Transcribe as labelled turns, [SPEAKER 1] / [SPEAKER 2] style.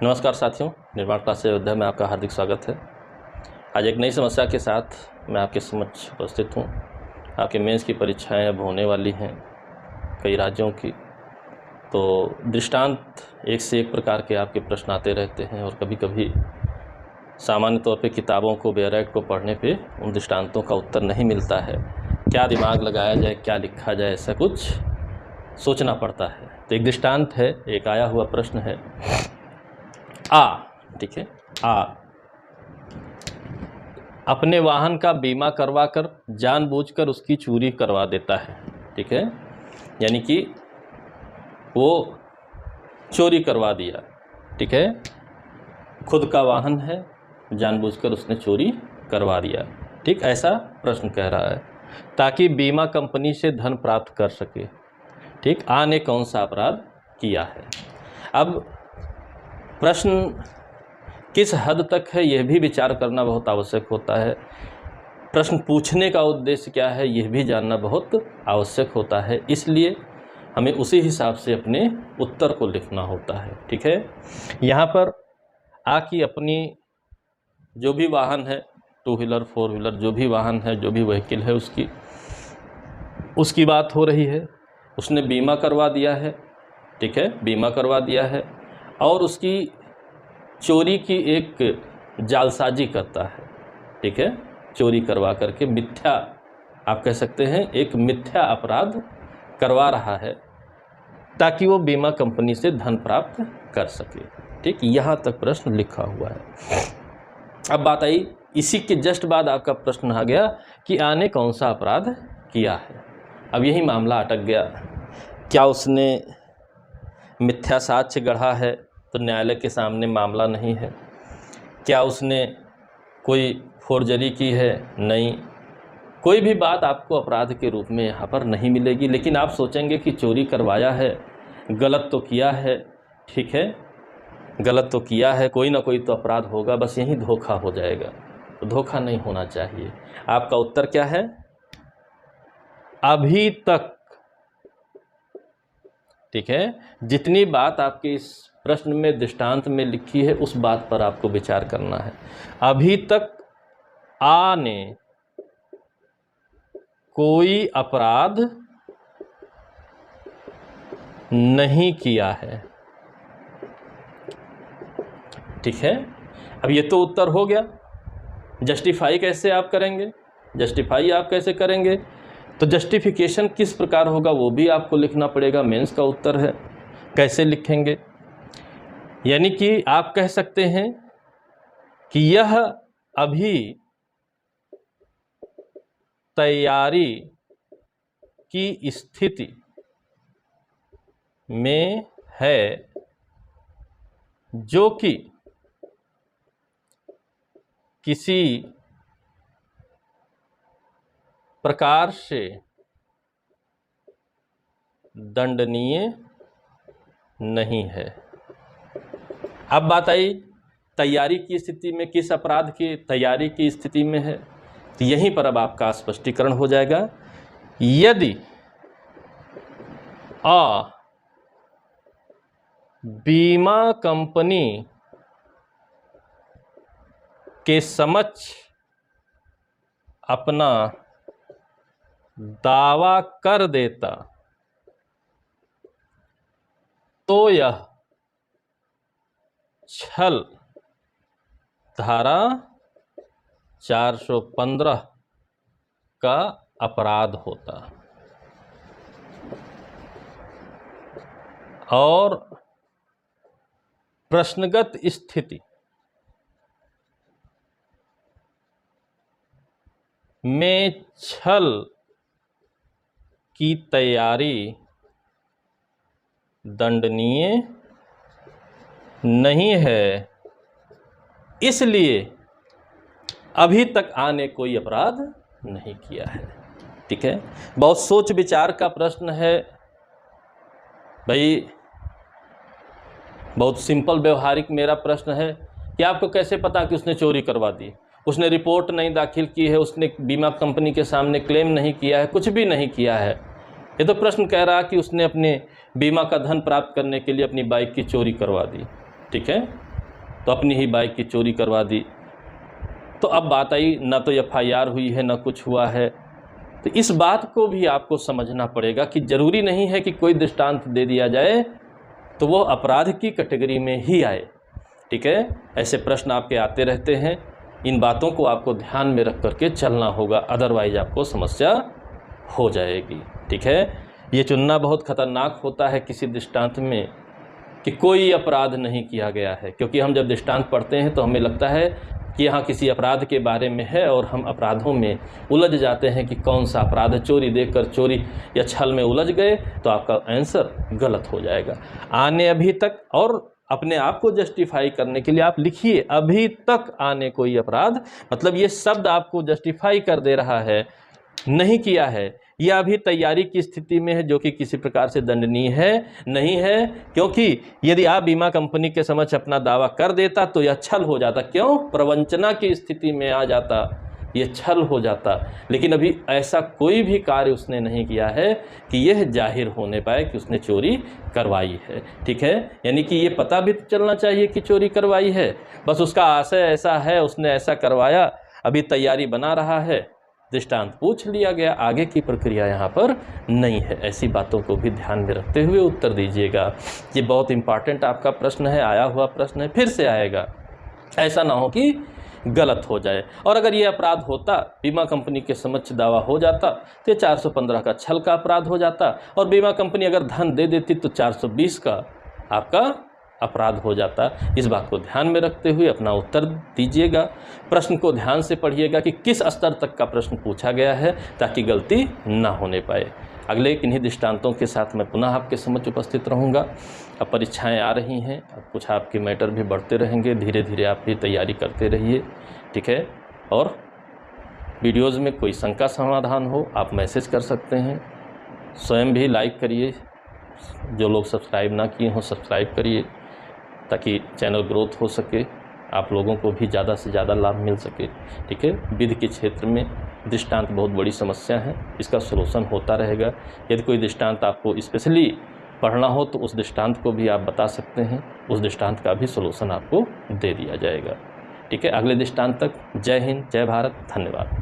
[SPEAKER 1] नमस्कार साथियों, निर्माण क्लास अयोध्या में आपका हार्दिक स्वागत है। आज एक नई समस्या के साथ मैं आपके समक्ष उपस्थित हूँ। आपके मेंस की परीक्षाएं अब होने वाली हैं कई राज्यों की, तो दृष्टांत एक से एक प्रकार के आपके प्रश्न आते रहते हैं और कभी कभी सामान्य तौर पे किताबों को बेराइट को पढ़ने पे उन दृष्टांतों का उत्तर नहीं मिलता है। क्या दिमाग लगाया जाए, क्या लिखा जाए, ऐसा कुछ सोचना पड़ता है। तो एक दृष्टांत है, एक आया हुआ प्रश्न है। ठीक है, अपने वाहन का बीमा करवाकर जानबूझकर उसकी चोरी करवा देता है। ठीक है, यानी कि वो चोरी करवा दिया। ठीक है, खुद का वाहन है, जानबूझकर उसने चोरी करवा दिया। ठीक, ऐसा प्रश्न कह रहा है ताकि बीमा कंपनी से धन प्राप्त कर सके। ठीक, ने कौन सा अपराध किया है। अब प्रश्न किस हद तक है यह भी विचार करना बहुत आवश्यक होता है। प्रश्न पूछने का उद्देश्य क्या है यह भी जानना बहुत आवश्यक होता है। इसलिए हमें उसी हिसाब से अपने उत्तर को लिखना होता है। ठीक है, यहाँ पर की अपनी जो भी वाहन है, 2 व्हीलर 4 व्हीलर जो भी वाहन है, जो भी व्हीकल है, उसकी बात हो रही है। उसने बीमा करवा दिया है। ठीक है, बीमा करवा दिया है और उसकी चोरी की एक जालसाजी करता है। ठीक है, चोरी करवा करके मिथ्या, आप कह सकते हैं एक मिथ्या अपराध करवा रहा है ताकि वो बीमा कंपनी से धन प्राप्त कर सके। ठीक, यहाँ तक प्रश्न लिखा हुआ है। अब बात आई, इसी के जस्ट बाद आपका प्रश्न आ गया कि ने कौन सा अपराध किया है। अब यही मामला अटक गया। क्या उसने मिथ्या साक्ष्य गढ़ा है तो न्यायालय के सामने मामला नहीं है। क्या उसने कोई फोर्जरी की है, नहीं। कोई भी बात आपको अपराध के रूप में यहाँ पर नहीं मिलेगी, लेकिन आप सोचेंगे कि चोरी करवाया है, गलत तो किया है। ठीक है, गलत तो किया है, कोई ना कोई तो अपराध होगा, बस यही धोखा हो जाएगा। तो धोखा नहीं होना चाहिए। आपका उत्तर क्या है? अभी तक। ठीक है, जितनी बात आपके इस प्रश्न में दृष्टांत में लिखी है उस बात पर आपको विचार करना है। अभी तक ने कोई अपराध नहीं किया है। ठीक है, अब ये तो उत्तर हो गया। जस्टिफाई कैसे आप करेंगे? जस्टिफाई आप कैसे करेंगे? तो जस्टिफिकेशन किस प्रकार होगा वो भी आपको लिखना पड़ेगा। मेंस का उत्तर है, कैसे लिखेंगे? यानी कि आप कह सकते हैं कि यह अभी तैयारी की स्थिति में है, जो कि किसी प्रकार से दंडनीय नहीं है। अब बात आई तैयारी की स्थिति में, किस अपराध की तैयारी की स्थिति में है। तो यहीं पर अब आपका स्पष्टीकरण हो जाएगा। यदि बीमा कंपनी के समक्ष अपना दावा कर देता तो यह छल धारा 415 का अपराध होता और प्रश्नगत स्थिति में छल की तैयारी दंडनीय नहीं है। इसलिए अभी तक ने कोई अपराध नहीं किया है। ठीक है, बहुत सोच विचार का प्रश्न है भाई। बहुत सिंपल व्यवहारिक मेरा प्रश्न है कि आपको कैसे पता कि उसने चोरी करवा दी। उसने रिपोर्ट नहीं दाखिल की है, उसने बीमा कंपनी के सामने क्लेम नहीं किया है, कुछ भी नहीं किया है। ये तो प्रश्न कह रहा कि उसने अपने बीमा का धन प्राप्त करने के लिए अपनी बाइक की चोरी करवा दी। ठीक है, तो अपनी ही बाइक की चोरी करवा दी। तो अब बात आई, ना तो FIR हुई है ना कुछ हुआ है। तो इस बात को भी आपको समझना पड़ेगा कि ज़रूरी नहीं है कि कोई दृष्टांत दे दिया जाए तो वो अपराध की कैटेगरी में ही आए। ठीक है, ऐसे प्रश्न आपके आते रहते हैं। इन बातों को आपको ध्यान में रख करके चलना होगा, अदरवाइज आपको समस्या हो जाएगी। ठीक है, ये चुनना बहुत खतरनाक होता है किसी दृष्टांत में कि कोई अपराध नहीं किया गया है, क्योंकि हम जब दृष्टांत पढ़ते हैं तो हमें लगता है कि यहाँ किसी अपराध के बारे में है और हम अपराधों में उलझ जाते हैं कि कौन सा अपराध है। चोरी देखकर चोरी या छल में उलझ गए तो आपका आंसर गलत हो जाएगा। आने अभी तक, और अपने आप को जस्टिफाई करने के लिए आप लिखिए अभी तक आने कोई अपराध, मतलब ये शब्द आपको जस्टिफाई कर दे रहा है, नहीं किया है या अभी तैयारी की स्थिति में है, जो कि किसी प्रकार से दंडनीय है नहीं है। क्योंकि यदि आप बीमा कंपनी के समक्ष अपना दावा कर देता तो यह छल हो जाता। क्यों? प्रवंचना की स्थिति में आ जाता, ये छल हो जाता। लेकिन अभी ऐसा कोई भी कार्य उसने नहीं किया है कि यह जाहिर होने पाए कि उसने चोरी करवाई है। ठीक है, यानी कि ये पता भी चलना चाहिए कि चोरी करवाई है, बस उसका आशय ऐसा है, उसने ऐसा करवाया, अभी तैयारी बना रहा है, दृष्टांत पूछ लिया गया, आगे की प्रक्रिया यहाँ पर नहीं है। ऐसी बातों को भी ध्यान में रखते हुए उत्तर दीजिएगा। ये बहुत इंपॉर्टेंट आपका प्रश्न है, आया हुआ प्रश्न है, फिर से आएगा। ऐसा ना हो कि गलत हो जाए। और अगर ये अपराध होता, बीमा कंपनी के समक्ष दावा हो जाता, तो 415 का छल का अपराध हो जाता, और बीमा कंपनी अगर धन दे देती तो 420 का आपका अपराध हो जाता। इस बात को ध्यान में रखते हुए अपना उत्तर दीजिएगा। प्रश्न को ध्यान से पढ़िएगा कि किस स्तर तक का प्रश्न पूछा गया है, ताकि गलती ना होने पाए। अगले किन्हीं दृष्टांतों के साथ मैं पुनः आपके समक्ष उपस्थित रहूँगा। अब परीक्षाएं आ रही हैं, अब कुछ आपके मैटर भी बढ़ते रहेंगे, धीरे धीरे आप भी तैयारी करते रहिए। ठीक है, और वीडियोज़ में कोई शंका समाधान हो आप मैसेज कर सकते हैं। स्वयं भी लाइक करिए, जो लोग सब्सक्राइब ना किए हों सब्सक्राइब करिए, ताकि चैनल ग्रोथ हो सके, आप लोगों को भी ज़्यादा से ज़्यादा लाभ मिल सके। ठीक है, विधि के क्षेत्र में दृष्टांत बहुत बड़ी समस्या है, इसका सलूशन होता रहेगा। यदि कोई दृष्टांत आपको स्पेशली पढ़ना हो तो उस दृष्टांत को भी आप बता सकते हैं, उस दृष्टांत का भी सलूशन आपको दे दिया जाएगा। ठीक है, अगले दृष्टांत तक जय हिंद, जय भारत, धन्यवाद।